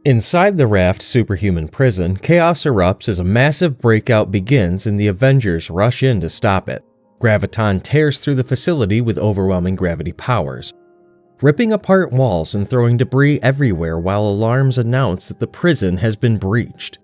Inside the Raft superhuman prison, chaos erupts as a massive breakout begins and the Avengers rush in to stop it. Graviton tears through the facility with overwhelming gravity powers, ripping apart walls and throwing debris everywhere while alarms announce that the prison has been breached.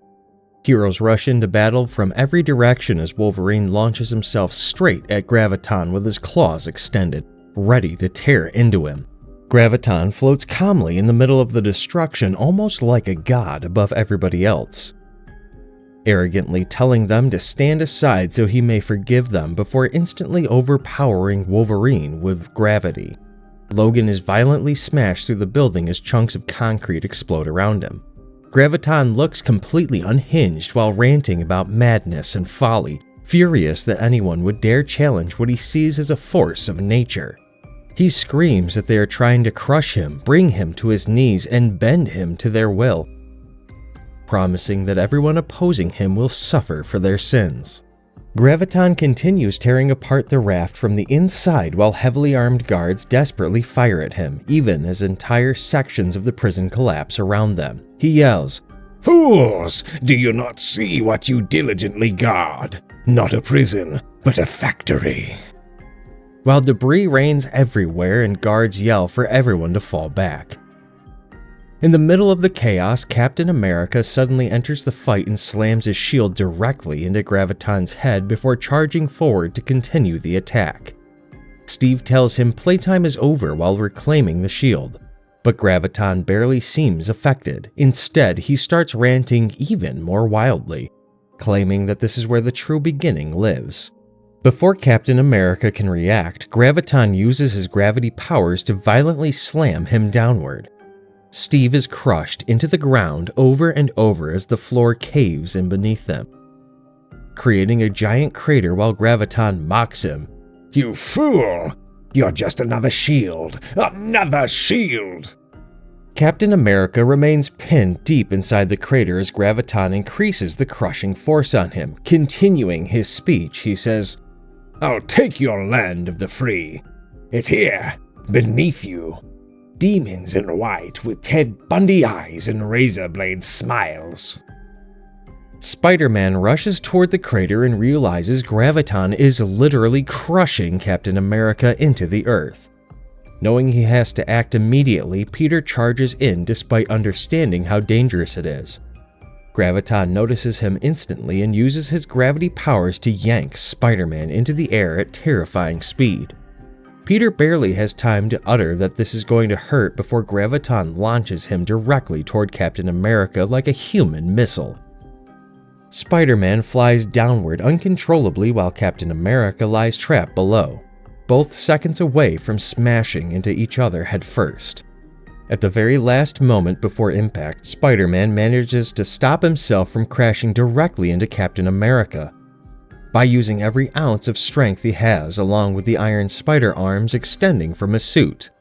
Heroes rush into battle from every direction as Wolverine launches himself straight at Graviton with his claws extended, ready to tear into him. Graviton floats calmly in the middle of the destruction, almost like a god above everybody else, arrogantly telling them to stand aside so he may forgive them before instantly overpowering Wolverine with gravity. Logan is violently smashed through the building as chunks of concrete explode around him. Graviton looks completely unhinged while ranting about madness and folly, furious that anyone would dare challenge what he sees as a force of nature. He screams that they are trying to crush him, bring him to his knees, and bend him to their will, promising that everyone opposing him will suffer for their sins. Graviton continues tearing apart the raft from the inside while heavily armed guards desperately fire at him, even as entire sections of the prison collapse around them. He yells, "Fools! Do you not see what you diligently guard? Not a prison, but a factory." While debris rains everywhere and guards yell for everyone to fall back. In the middle of the chaos, Captain America suddenly enters the fight and slams his shield directly into Graviton's head before charging forward to continue the attack. Steve tells him playtime is over while reclaiming the shield, but Graviton barely seems affected. Instead, he starts ranting even more wildly, claiming that this is where the true beginning lives. Before Captain America can react, Graviton uses his gravity powers to violently slam him downward. Steve is crushed into the ground over and over as the floor caves in beneath them, creating a giant crater while Graviton mocks him. "You fool! You're just another shield! Another shield!" Captain America remains pinned deep inside the crater as Graviton increases the crushing force on him. Continuing his speech, he says, "I'll take your land of the free. It's here, beneath you. Demons in white with Ted Bundy eyes and razor blade smiles." Spider-Man rushes toward the crater and realizes Graviton is literally crushing Captain America into the earth. Knowing he has to act immediately, Peter charges in despite understanding how dangerous it is. Graviton notices him instantly and uses his gravity powers to yank Spider-Man into the air at terrifying speed. Peter barely has time to utter that this is going to hurt before Graviton launches him directly toward Captain America like a human missile. Spider-Man flies downward uncontrollably while Captain America lies trapped below, both seconds away from smashing into each other headfirst. At the very last moment before impact, Spider-Man manages to stop himself from crashing directly into Captain America by using every ounce of strength he has, along with the iron spider arms extending from his suit.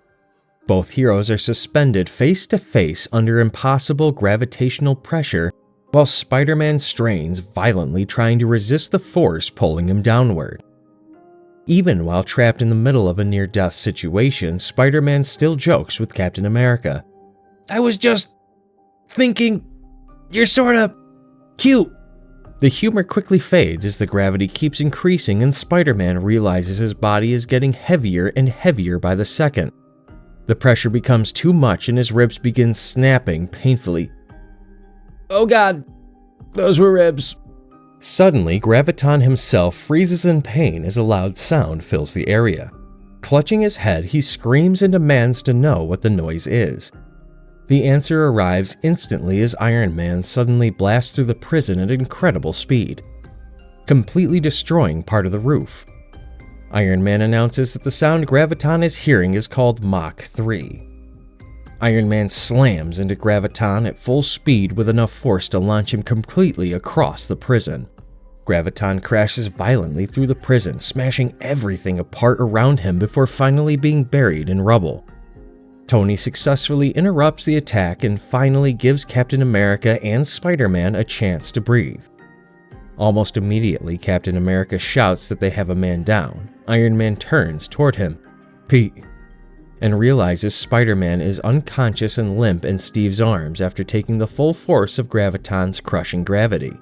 Both heroes are suspended face to face under impossible gravitational pressure while Spider-Man strains violently trying to resist the force pulling him downward. Even while trapped in the middle of a near-death situation, Spider-Man still jokes with Captain America. "I was just thinking, you're sorta cute." The humor quickly fades as the gravity keeps increasing and Spider-Man realizes his body is getting heavier and heavier by the second. The pressure becomes too much and his ribs begin snapping painfully. "Oh god, those were ribs." Suddenly, Graviton himself freezes in pain as a loud sound fills the area. Clutching his head, he screams and demands to know what the noise is. The answer arrives instantly as Iron Man suddenly blasts through the prison at incredible speed, completely destroying part of the roof. Iron Man announces that the sound Graviton is hearing is called Mach 3. Iron Man slams into Graviton at full speed with enough force to launch him completely across the prison. Graviton crashes violently through the prison, smashing everything apart around him before finally being buried in rubble. Tony successfully interrupts the attack and finally gives Captain America and Spider-Man a chance to breathe. Almost immediately, Captain America shouts that they have a man down. Iron Man turns toward him. "Pete, and realizes Spider-Man is unconscious and limp in Steve's arms after taking the full force of Graviton's crushing gravity.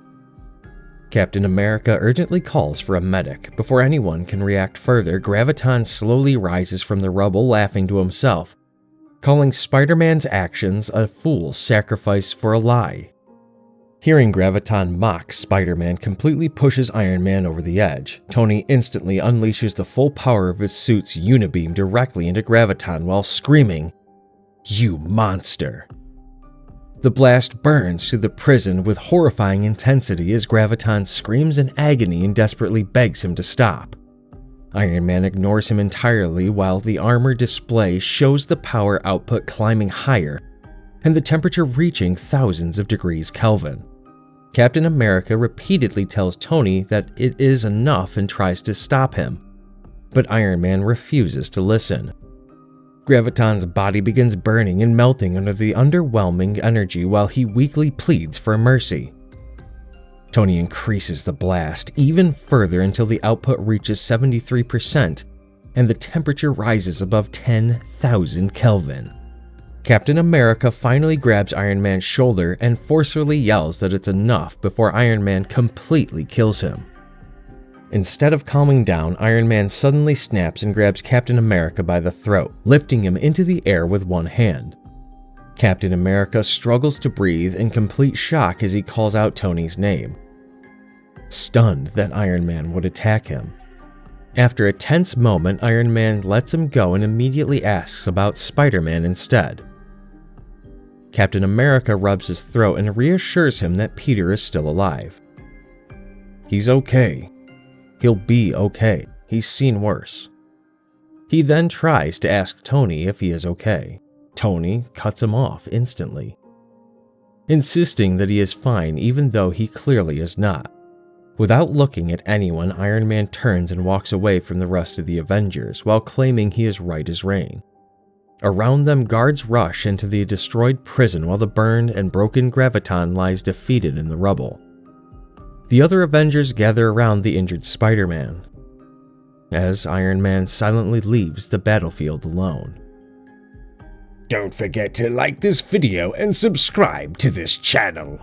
Captain America urgently calls for a medic. Before anyone can react further, Graviton slowly rises from the rubble, laughing to himself, calling Spider-Man's actions a fool's sacrifice for a lie. Hearing Graviton mock Spider-Man completely pushes Iron Man over the edge. Tony instantly unleashes the full power of his suit's unibeam directly into Graviton while screaming, "You monster!" The blast burns through the prison with horrifying intensity as Graviton screams in agony and desperately begs him to stop. Iron Man ignores him entirely while the armor display shows the power output climbing higher and the temperature reaching thousands of degrees Kelvin. Captain America repeatedly tells Tony that it is enough and tries to stop him, but Iron Man refuses to listen. Graviton's body begins burning and melting under the underwhelming energy while he weakly pleads for mercy. Tony increases the blast even further until the output reaches 73% and the temperature rises above 10,000 Kelvin. Captain America finally grabs Iron Man's shoulder and forcefully yells that it's enough before Iron Man completely kills him. Instead of calming down, Iron Man suddenly snaps and grabs Captain America by the throat, lifting him into the air with one hand. Captain America struggles to breathe in complete shock as he calls out Tony's name, stunned that Iron Man would attack him. After a tense moment, Iron Man lets him go and immediately asks about Spider-Man instead. Captain America rubs his throat and reassures him that Peter is still alive. He's okay. He'll be okay. He's seen worse. He then tries to ask Tony if he is okay. Tony cuts him off instantly, insisting that he is fine even though he clearly is not. Without looking at anyone, Iron Man turns and walks away from the rest of the Avengers while claiming he is right as rain. Around them, guards rush into the destroyed prison while the burned and broken Graviton lies defeated in the rubble. The other Avengers gather around the injured Spider-Man, as Iron Man silently leaves the battlefield alone. Don't forget to like this video and subscribe to this channel.